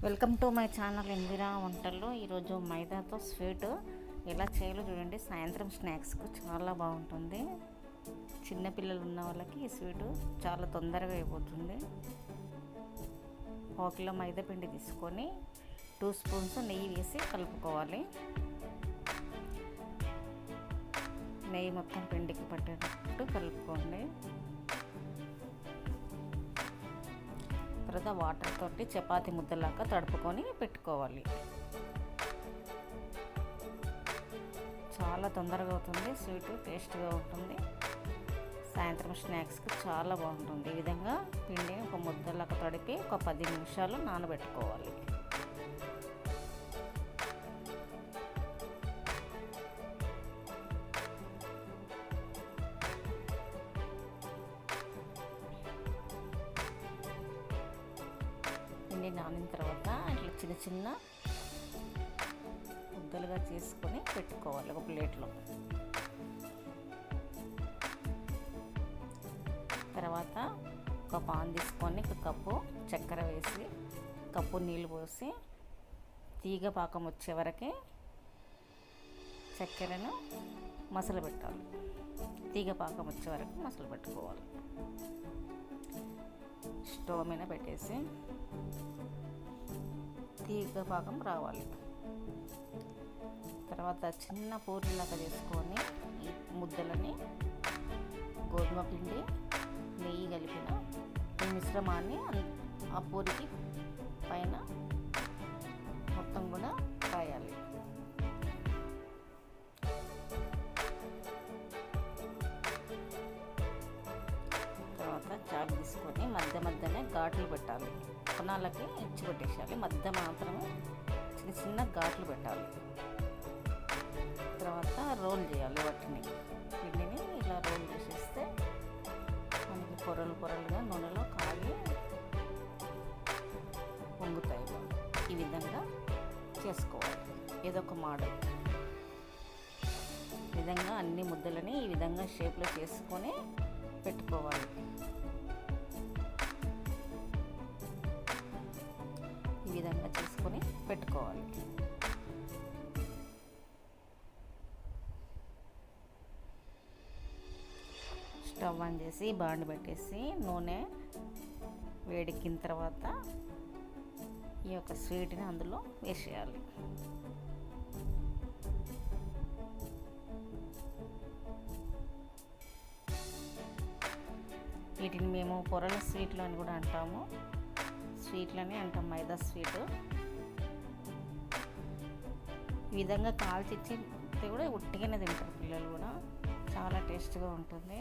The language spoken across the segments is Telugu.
Welcome to my channel Indira వంటల్లో. ఈరోజు మైదాతో స్వీట్ ఎలా చేయాలో చూడండి. సాయంత్రం స్నాక్స్కు చాలా బాగుంటుంది. చిన్నపిల్లలు ఉన్న వాళ్ళకి ఈ స్వీటు చాలా తొందరగా అయిపోతుంది. 1 కిలో మైదా పిండి తీసుకొని 2 స్పూన్స్ నెయ్యి వేసి కలుపుకోవాలి. నెయ్యి మొత్తం పిండికి పట్టేటట్టు కలుపుకోండి. తర్వాత వాటర్ తోటి చపాతీ ముద్దలాగా తడుపుకొని పెట్టుకోవాలి. చాలా తొందరగా అవుతుంది. స్వీట్ టేస్ట్గా ఉంటుంది. సాయంత్రం స్నాక్స్కి చాలా బాగుంటుంది. ఈ విధంగా పిండిని ఒక ముద్దలాగా తడిపి ఒక 10 నిమిషాలు నానబెట్టుకోవాలి. పిండి నానిన తర్వాత ఇట్లా చిన్న చిన్న ముద్దలుగా చేసుకొని పెట్టుకోవాలి ఒక ప్లేట్లో. తర్వాత ఒక పాన్ తీసుకొని ఒక కప్పు చక్కెర వేసి కప్పు నీళ్ళు పోసి తీగ పాకం వచ్చే వరకు చక్కెరను మసలు పెట్టాలి. తీగ పాకం వచ్చే వరకు మసలు పెట్టుకోవాలి. స్టవ్ మీద పెట్టేసి తీగ పాకం రావాలి. తర్వాత చిన్న పూరీలాగా చేసుకొని ఈ ముద్దలని గోధుమ పిండి నెయ్యి కలిపిన ఈ మిశ్రమాన్ని ఆ పూరికి పైన మొత్తం కూడా రాయాలి. తర్వాత చాకు తీసుకొని మధ్య మధ్యనే ఘాట్లు పెట్టాలి. కొనాలకి ఇచ్చి పెట్టేసేయాలి. మధ్య మాత్రమే చిన్న చిన్న ఘాట్లు పెట్టాలి. తర్వాత రోల్ చేయాలి. వాటిని పిండిని ఇలా రోల్ చేసేస్తే మనకి పొరలు పొరలుగా నూనెలో కాగి పొంగుతాయి. ఈ విధంగా చేసుకోవాలి. ఏదొక మోడల్. ఈ విధంగా అన్ని ముద్దలని ఈ విధంగా షేప్లో చేసుకొని పెట్టుకోవాలి. ఈ విధంగా చేసుకొని పెట్టుకోవాలి. స్టవ్ ఆన్ చేసి బాండి పెట్టేసి నూనె వేడెక్కిన తర్వాత ఈ యొక్క స్వీట్ని అందులో వేసేయాలి. వీటిని మేము పొరల స్వీట్లు అని కూడా అంటాము. స్వీట్లని అంటాం, మైదా స్వీట్. ఈ విధంగా కాల్చిచ్చి కూడా ఉట్టిగానే తింటారు పిల్లలు కూడా. చాలా టేస్ట్గా ఉంటుంది.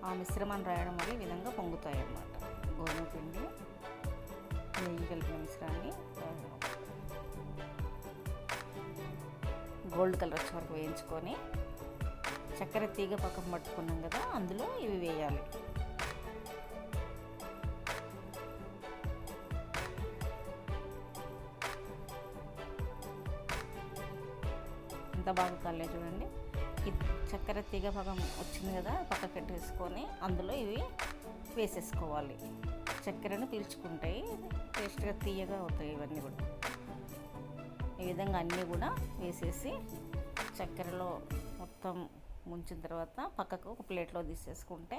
ఆ మిశ్రమాన్ని రాయడం వల్ల ఈ విధంగా పొంగుతాయి అన్నమాట. గోధుమ పిండి నెయ్యి కలిపిన మిశ్రాన్ని గోల్డ్ కలర్ వచ్చే వరకు వేయించుకొని చక్కెర తీగ పక్కన పట్టుకున్నాం కదా, అందులో ఇవి వేయాలి. ఎంత బాగా కాలే చూడండి. ఈ చక్కెర తీగ పక్కన వచ్చింది కదా, పక్కకి పెట్టేసుకొని అందులో ఇవి వేసేసుకోవాలి. చక్కెరను పీల్చుకుంటాయి, టేస్ట్గా తీయగా అవుతాయి ఇవన్నీ కూడా. ఈ విధంగా అన్నీ కూడా వేసేసి చక్కెరలో మొత్తం ముంచిన తర్వాత పక్కకు ఒక ప్లేట్లో తీసేసుకుంటే